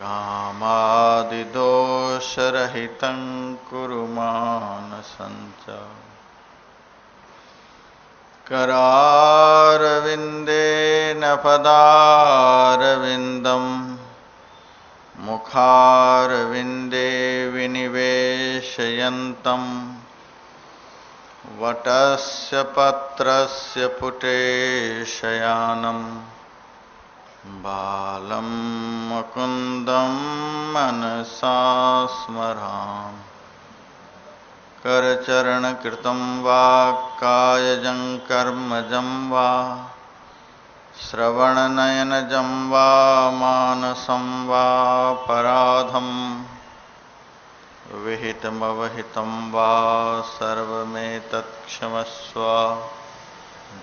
कामादिदोषरहितं कुरु मानसञ्च करारविन्देन पदारविन्दम् मुखारविन्दे विनिवेशयन्तं वटस्य पत्रस्य पुटे शयानं बालं मुकुन्दं मनसा स्मरामि करचरणकृतं वा कायजं कर्मजं वा श्रवणनयनजं वा मानसं वा पराधं विहितमवहितं वा सर्वमेतत्क्षमस्व।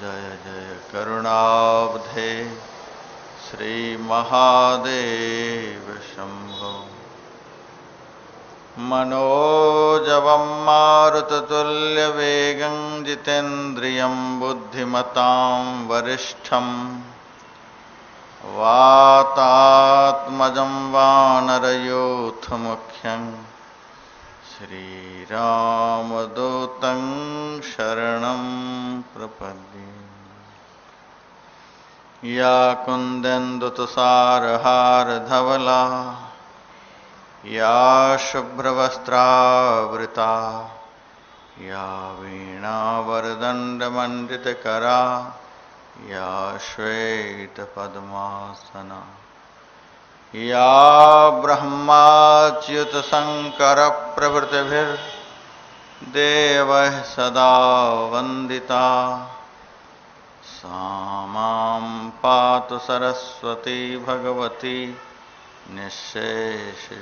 जय जय करुणाब्धे श्रीमहादेव शम्भो। मनोजवं मारुततुल्यवेगं जितेन्द्रियं बुद्धिमतां वरिष्ठं वातात्मजं वानरयूथमुख्यं श्रीरामदूतं शरणं प्रपद्ये। या कुन्देन्दुतुषारहारधवला या शुभ्रवस्त्रावृता या वीणावरदण्डमण्डितकरा या श्वेतपद्मासना या ब्रह्माच्युतशङ्करप्रभृतिभिर्देवैः सदा वन्दिता सा मां पातु सरस्वती भगवती निःशेषजाड्यापहा।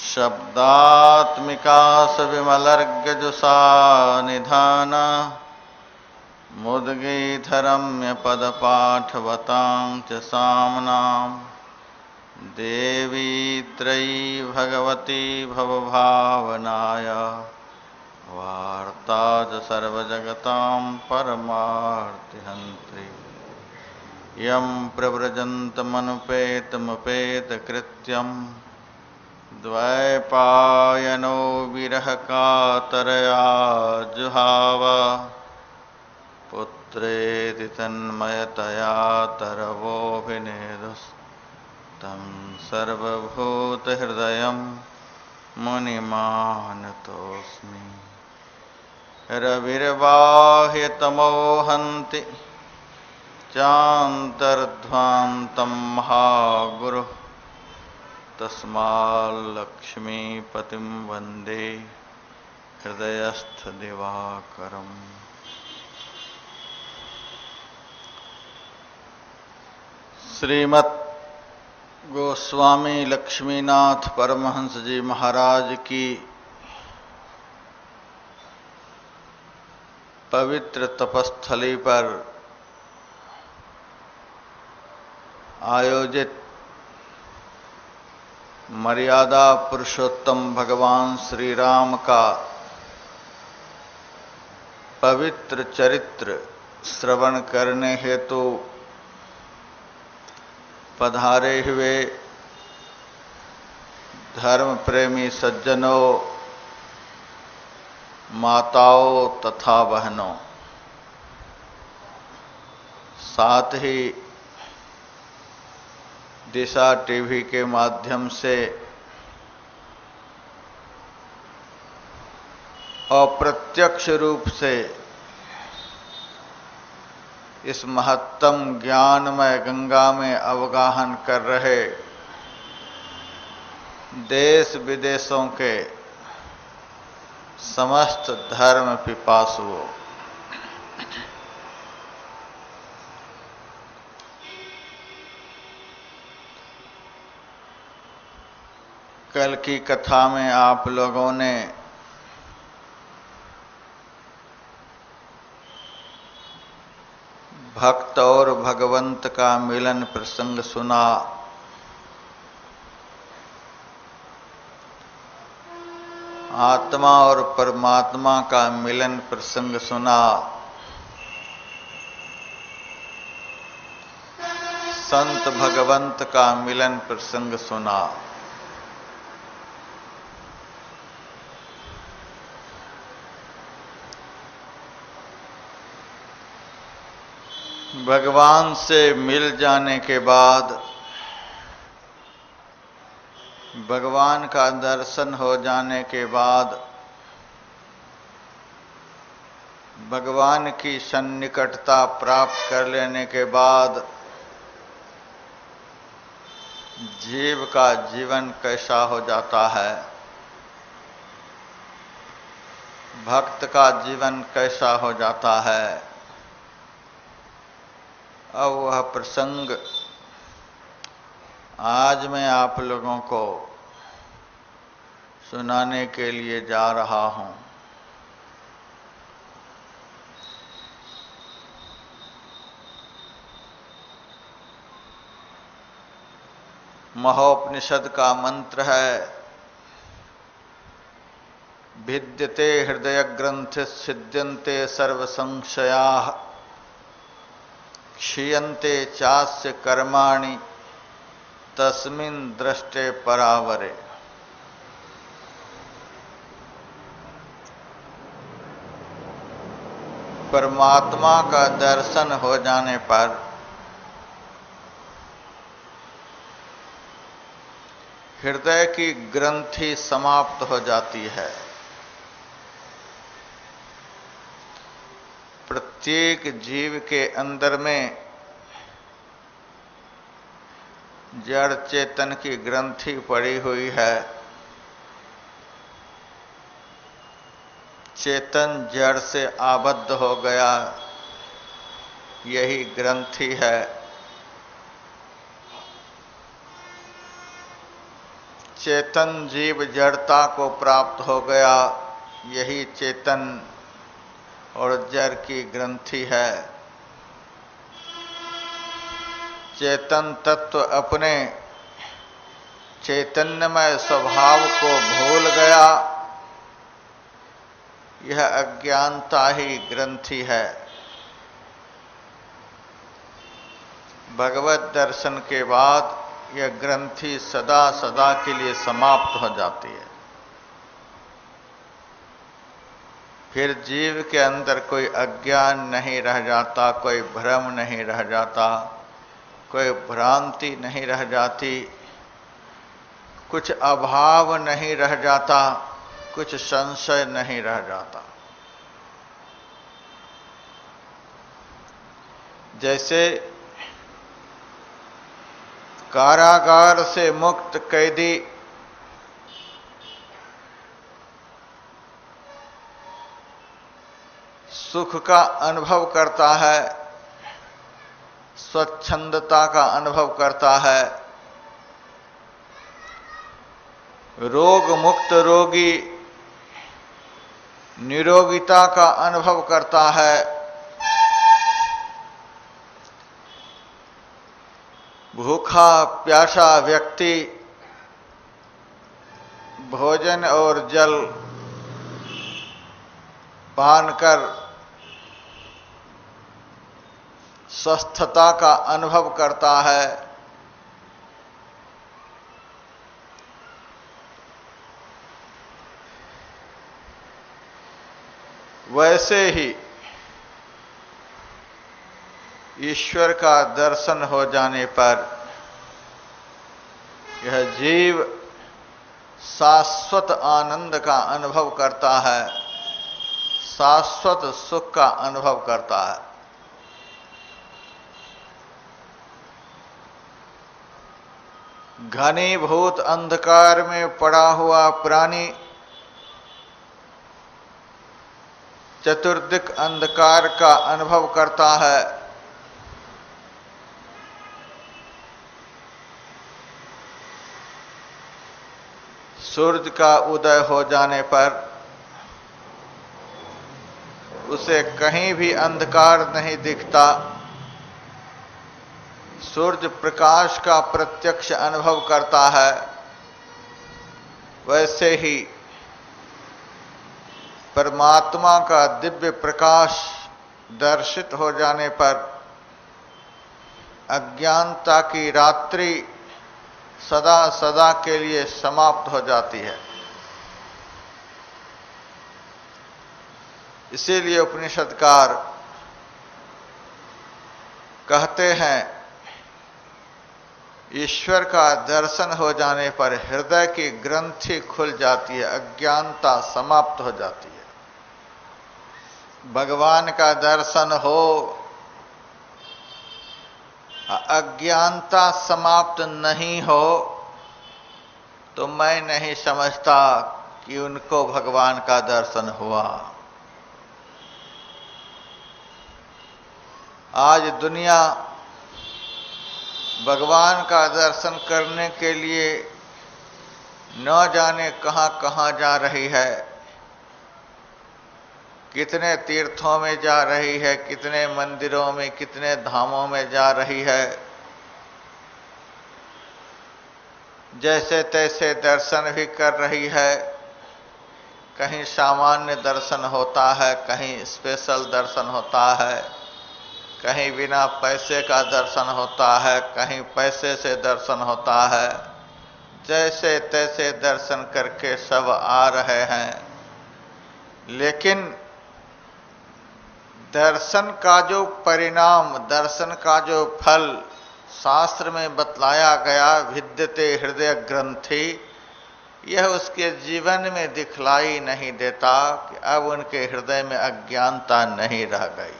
शब्दात्मिका सविमलर्गजुषा निधाना मुद्गीतरम्यपदपाठवतां च साम्नां देवी त्रयी भगवती भवभावनाय वार्ता च सर्वजगतां परमार्तिहन्त्री। यं प्रव्रजन्तमनुपेतमुपेतकृत्यं द्वैपायनो विरहकातरया जुहाव पुत्रेति तन्मयतया तरवोऽभिनेदुस्तं सर्वभूतहृदयं मुनिमानतोऽस्मि। रविर्बाह्यतमो हन्ति चान्तर्ध्वान्तं महागुरुः तस्माल्लक्ष्मीपतिं वन्दे हृदयस्थदिवाकरम्। श्रीमद् गोस्वामी लक्ष्मीनाथ परमहंस जी महाराज की पवित्र तपस्थली पर आयोजित मर्यादा पुरुषोत्तम भगवान श्री राम का पवित्र चरित्र श्रवण करने हेतु पधारे हुए धर्म प्रेमी सज्जनों, माताओं तथा बहनों, साथ ही दिशा टीवी के माध्यम से अप्रत्यक्ष रूप से इस महत्तम ज्ञानमय गंगा में अवगाहन कर रहे देश विदेशों के समस्त धर्म पिपासुओं, कल की कथा में आप लोगों ने भक्त और भगवंत का मिलन प्रसंग सुना। आत्मा और परमात्मा का मिलन प्रसंग सुना। संत भगवंत का मिलन प्रसंग सुना। भगवान से मिल जाने के बाद, भगवान का दर्शन हो जाने के बाद, भगवान की सन्निकटता प्राप्त कर लेने के बाद जीव का जीवन कैसा हो जाता है, भक्त का जीवन कैसा हो जाता है, अब वह प्रसंग आज मैं आप लोगों को सुनाने के लिए जा रहा हूं। महोपनिषद का मंत्र है, भिद्यते हृदय ग्रंथि सिद्ध्यन्ते सर्व संशयाः, क्षीयन्ते चास्य कर्माणि तस्मिन् दृष्टे परावरे। परमात्मा का दर्शन हो जाने पर हृदय की ग्रंथि समाप्त हो जाती है। प्रत्येक जीव के अंदर में जड़ चेतन की ग्रंथि पड़ी हुई है। चेतन जड़ से आबद्ध हो गया, यही ग्रंथि है। चेतन जीव जड़ता को प्राप्त हो गया, यही चेतन और जड़ की ग्रंथि है। चेतन तत्व अपने चैतन्यमय स्वभाव को भूल गया, यह अज्ञानता ही ग्रंथि है। भगवत दर्शन के बाद यह ग्रंथि सदा सदा के लिए समाप्त हो जाती है। फिर जीव के अंदर कोई अज्ञान नहीं रह जाता, कोई भ्रम नहीं रह जाता, कोई भ्रांति नहीं रह जाती, कुछ अभाव नहीं रह जाता, कुछ संशय नहीं रह जाता। जैसे कारागार से मुक्त कैदी सुख का अनुभव करता है, स्वच्छंदता का अनुभव करता है, रोग मुक्त रोगी निरोगिता का अनुभव करता है, भूखा प्यासा व्यक्ति भोजन और जल पान कर स्वस्थता का अनुभव करता है। वैसे ही ईश्वर का दर्शन हो जाने पर यह जीव शाश्वत आनंद का अनुभव करता है, शाश्वत सुख का अनुभव करता है। घनीभूत अंधकार में पड़ा हुआ प्राणी चतुर्दिक अंधकार का अनुभव करता है। सूरज का उदय हो जाने पर उसे कहीं भी अंधकार नहीं दिखता, सूर्य प्रकाश का प्रत्यक्ष अनुभव करता है। वैसे ही परमात्मा का दिव्य प्रकाश दर्शित हो जाने पर अज्ञानता की रात्रि सदा सदा के लिए समाप्त हो जाती है। इसीलिए उपनिषदकार कहते हैं, ईश्वर का दर्शन हो जाने पर हृदय की ग्रंथि खुल जाती है, अज्ञानता समाप्त हो जाती है। भगवान का दर्शन हो, अज्ञानता समाप्त नहीं हो, तो मैं नहीं समझता कि उनको भगवान का दर्शन हुआ। आज दुनिया भगवान का दर्शन करने के लिए न जाने कहां कहां जा रही है, कितने तीर्थों में जा रही है, कितने मंदिरों में, कितने धामों में जा रही है। जैसे तैसे दर्शन भी कर रही है। कहीं सामान्य दर्शन होता है, कहीं स्पेशल दर्शन होता है, कहीं बिना पैसे का दर्शन होता है, कहीं पैसे से दर्शन होता है। जैसे तैसे दर्शन करके सब आ रहे हैं, लेकिन दर्शन का जो परिणाम, दर्शन का जो फल शास्त्र में बतलाया गया, विद्यते हृदय ग्रंथि, यह उसके जीवन में दिखलाई नहीं देता कि अब उनके हृदय में अज्ञानता नहीं रह गई।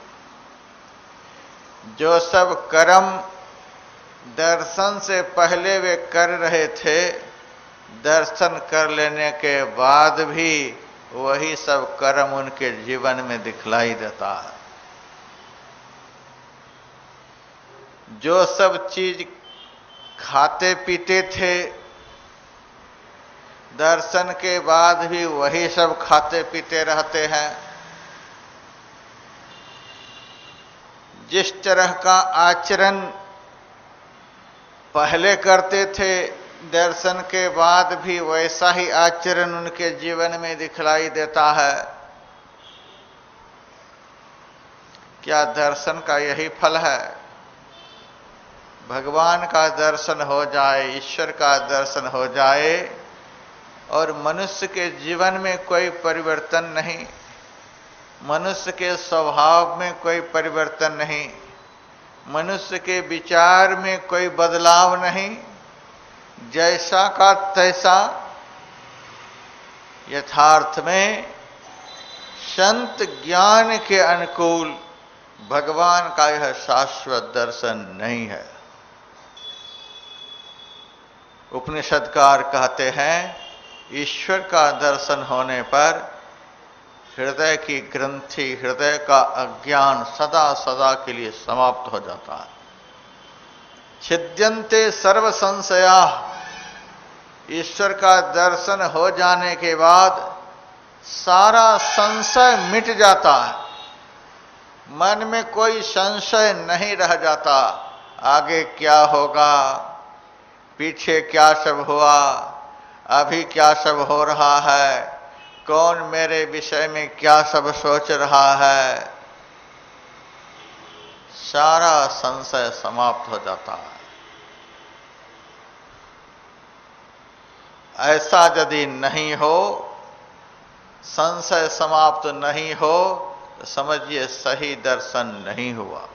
जो सब कर्म दर्शन से पहले वे कर रहे थे, दर्शन कर लेने के बाद भी वही सब कर्म उनके जीवन में दिखलाई देता है। जो सब चीज खाते पीते थे, दर्शन के बाद भी वही सब खाते पीते रहते हैं। जिस तरह का आचरण पहले करते थे, दर्शन के बाद भी वैसा ही आचरण उनके जीवन में दिखलाई देता है। क्या दर्शन का यही फल है? भगवान का दर्शन हो जाए, ईश्वर का दर्शन हो जाए और मनुष्य के जीवन में कोई परिवर्तन नहीं, मनुष्य के स्वभाव में कोई परिवर्तन नहीं, मनुष्य के विचार में कोई बदलाव नहीं, जैसा का तैसा यथार्थ में संत ज्ञान के अनुकूल भगवान का यह शाश्वत दर्शन नहीं है। उपनिषदकार कहते हैं, ईश्वर का दर्शन होने पर हृदय की ग्रंथि, हृदय का अज्ञान सदा सदा के लिए समाप्त हो जाता है। छिद्यन्ते सर्व संशया, ईश्वर का दर्शन हो जाने के बाद सारा संशय मिट जाता है। मन में कोई संशय नहीं रह जाता। आगे क्या होगा, पीछे क्या सब हुआ, अभी क्या सब हो रहा है, कौन मेरे विषय में क्या सब सोच रहा है, सारा संशय समाप्त हो जाता है। ऐसा यदि नहीं हो, संशय समाप्त नहीं हो, तो समझिए सही दर्शन नहीं हुआ।